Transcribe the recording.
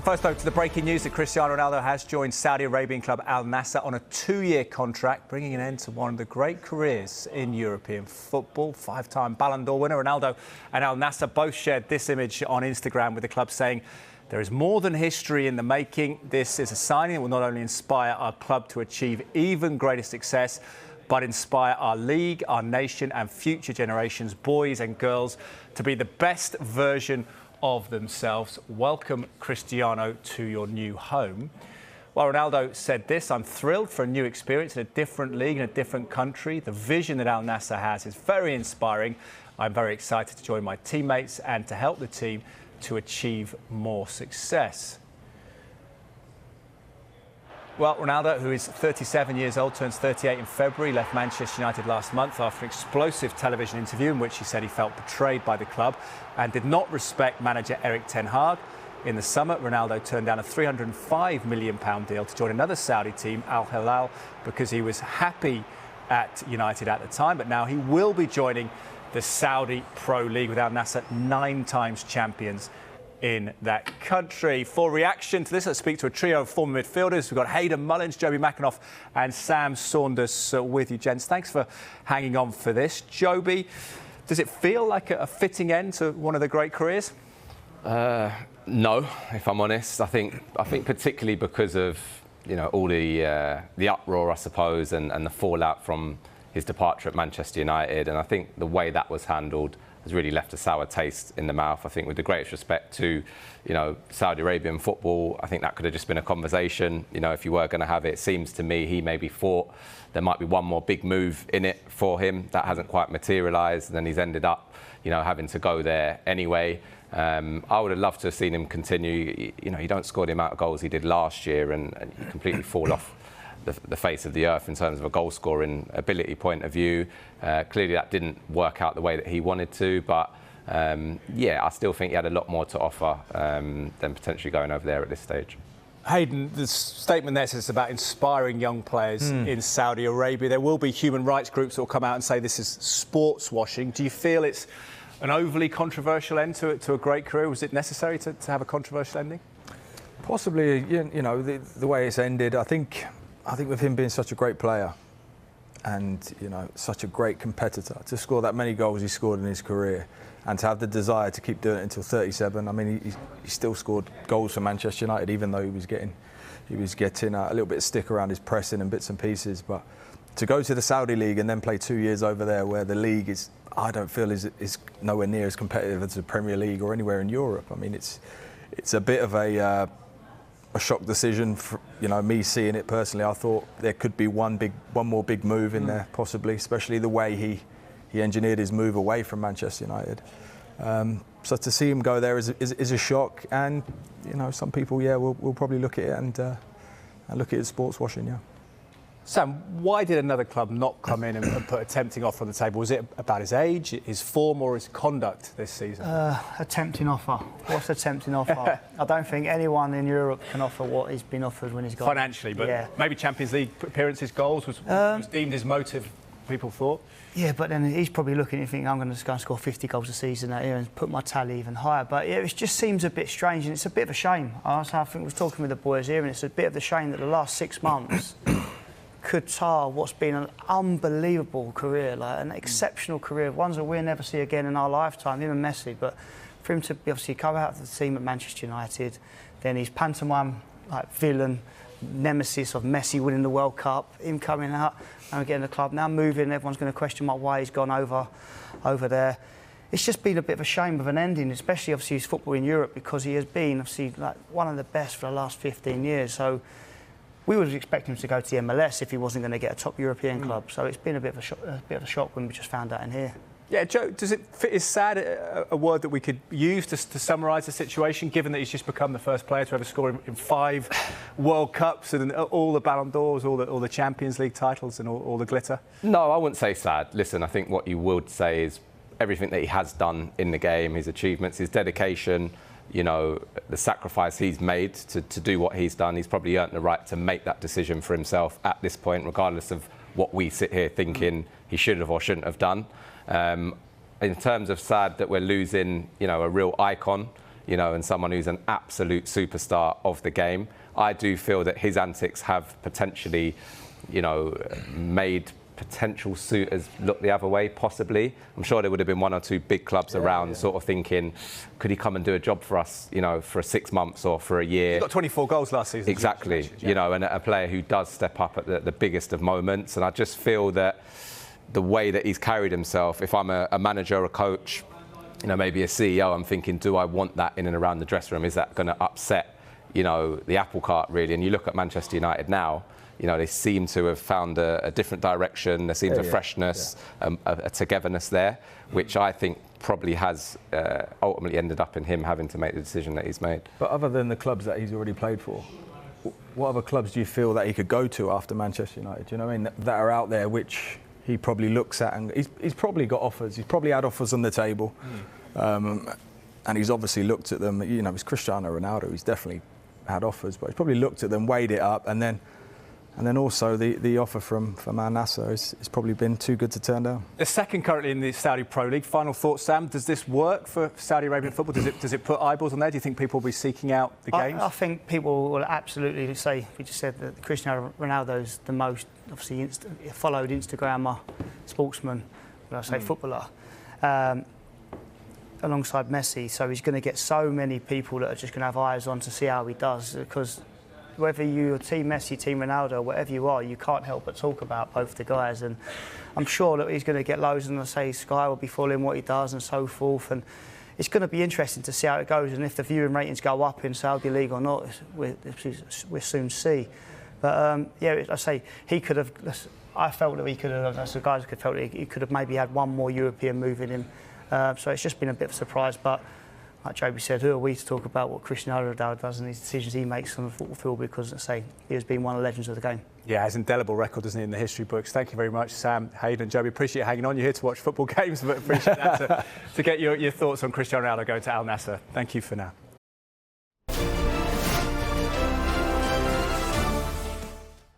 First, though, to the breaking news that Cristiano Ronaldo has joined Saudi Arabian club Al-Nassr on a 2-year contract, bringing an end to one of the great careers in European football. 5-time Ballon d'Or winner Ronaldo and Al-Nassr both shared this image on Instagram, with the club saying, "There is more than history in the making. This is a signing that will not only inspire our club to achieve even greater success, but inspire our league, our nation and future generations, boys and girls, to be the best version of themselves. Welcome, Cristiano, to your new home." While Ronaldo said this, "I'm thrilled for a new experience in a different league, in a different country. The vision that Al-Nassr has is very inspiring. I'm very excited to join my teammates and to help the team to achieve more success." Well, Ronaldo, who is 37 years old, turns 38 in February, left Manchester United last month after an explosive television interview in which he said he felt betrayed by the club and did not respect manager Erik ten Hag. In the summer, Ronaldo turned down a £305 million deal to join another Saudi team, Al-Hilal, because he was happy at United at the time. But now he will be joining the Saudi Pro League with Al-Nassr, 9 times champions in that country. For reaction to this, let's speak to a trio of former midfielders. We've got Hayden, Mullins, Jobi McAnuff and Saunders with you, gents. Thanks for hanging on for this. Jobi, does it feel like a fitting end to one of the great careers? No, if I'm honest. I think particularly because of, you know, all the uproar, I suppose, and the fallout from his departure at Manchester United, and I think the way that was handled has really left a sour taste in the mouth. I think, with the greatest respect to, you know, Saudi Arabian football, I think that could have just been a conversation. You know, if you were going to have it, it seems to me he maybe thought there might be one more big move in it for him. That hasn't quite materialised, and then he's ended up, you know, having to go there anyway. I would have loved to have seen him continue. You know, you don't score the amount of goals he did last year, and you completely fall off the face of the earth in terms of a goal scoring ability point of view. Clearly that didn't work out the way that he wanted to, but yeah, I still think he had a lot more to offer than potentially going over there at this stage. Hayden, the statement there says it's about inspiring young players in Saudi Arabia. There will be human rights groups that will come out and say this is sports washing. Do you feel it's an overly controversial end to a great career? Was it necessary to have a controversial ending? Possibly. You know, the way it's ended, I think with him being such a great player and, you know, such a great competitor, to score that many goals he scored in his career and to have the desire to keep doing it until 37. I mean, he still scored goals for Manchester United, even though he was getting a little bit of stick around his pressing and bits and pieces. But to go to the Saudi League and then play 2 years over there, where the league is, I don't feel is nowhere near as competitive as the Premier League or anywhere in Europe. I mean, it's a bit of a shock decision. For, you know, me seeing it personally, I thought there could be one more big move in there, possibly, especially the way he engineered his move away from Manchester United. So to see him go there is a shock, and, you know, some people, yeah, will probably look at it and look at it as sports washing, yeah. Sam, why did another club not come in and put a tempting offer on the table? Was it about his age, his form, or his conduct this season? A tempting offer. What's a tempting offer? I don't think anyone in Europe can offer what he's been offered when he's got... Financially, but yeah. Maybe Champions League appearances, goals was deemed his motive, people thought. Yeah, but then he's probably looking and thinking, I'm going to go and score 50 goals a season out here and put my tally even higher. But yeah, it just seems a bit strange, and it's a bit of a shame. I think I was talking with the boys here, and it's a bit of a shame that the last 6 months could tar what's been an unbelievable career, like an exceptional career, ones that we'll never see again in our lifetime, even Messi. But for him to obviously come out of the team at Manchester United, then his pantomime like villain, nemesis of Messi winning the World Cup, him coming out and getting the club, now moving, everyone's going to question why he's gone over there. It's just been a bit of a shame of an ending, especially obviously his football in Europe, because he has been obviously like one of the best for the last 15 years. So we would expect him to go to the MLS if he wasn't going to get a top European club. So it's been a bit of a shock when we just found out in here. Yeah, Joe, is sad a word that we could use to summarise the situation, given that he's just become the first player to ever score in 5 World Cups and all the Ballon d'Ors, all the Champions League titles and all the glitter? No, I wouldn't say sad. Listen, I think what you would say is everything that he has done in the game, his achievements, his dedication, you know, the sacrifice he's made to do what he's done. He's probably earned the right to make that decision for himself at this point, regardless of what we sit here thinking he should have or shouldn't have done. In terms of sad that we're losing, you know, a real icon, you know, and someone who's an absolute superstar of the game. I do feel that his antics have potentially, you know, made potential suitors look the other way, possibly. I'm sure there would have been one or two big clubs around sort of thinking, could he come and do a job for us, you know, for 6 months or for a year? He got 24 goals last season. Exactly, you know, and a player who does step up at the biggest of moments. And I just feel that the way that he's carried himself, if I'm a manager or a coach, you know, maybe a CEO, I'm thinking, do I want that in and around the dressing room? Is that going to upset, you know, the apple cart, really? And you look at Manchester United now, you know, they seem to have found a different direction. There seems a freshness, a togetherness there, which I think probably has ultimately ended up in him having to make the decision that he's made. But other than the clubs that he's already played for, what other clubs do you feel that he could go to after Manchester United? Do you know what I mean? That are out there, which he probably looks at, and he's probably got offers. He's probably had offers on the table, and he's obviously looked at them. You know, it's Cristiano Ronaldo. He's definitely had offers, but he's probably looked at them, weighed it up, and then also the offer from Al-Nassr has probably been too good to turn down. The second currently in the Saudi Pro League. Final thoughts, Sam? Does this work for Saudi Arabian football? Does it put eyeballs on there? Do you think people will be seeking out the games? I think people will absolutely say, we just said that Cristiano Ronaldo's the most, obviously, followed Instagrammer, sportsman, when I say footballer, alongside Messi. So he's going to get so many people that are just going to have eyes on to see how he does, because whether you're Team Messi, Team Ronaldo, whatever you are, you can't help but talk about both the guys. And I'm sure that he's going to get loads, and I say Sky will be following what he does and so forth. And it's going to be interesting to see how it goes, and if the viewing ratings go up in Saudi League or not, we'll soon see. But yeah, I say he could have. I felt that he could have. The guys could felt that he could have maybe had one more European move in him. So it's just been a bit of a surprise, but. Like Jobi said, who are we to talk about what Cristiano Ronaldo does and these decisions he makes on the football field, because, let's say, he has been one of the legends of the game. Yeah, has indelible record, doesn't he, in the history books. Thank you very much, Sam, Hayden, and Jobi. Appreciate you hanging on. You're here to watch football games, but appreciate that to get your thoughts on Cristiano Ronaldo going to Al-Nassr. Thank you for now.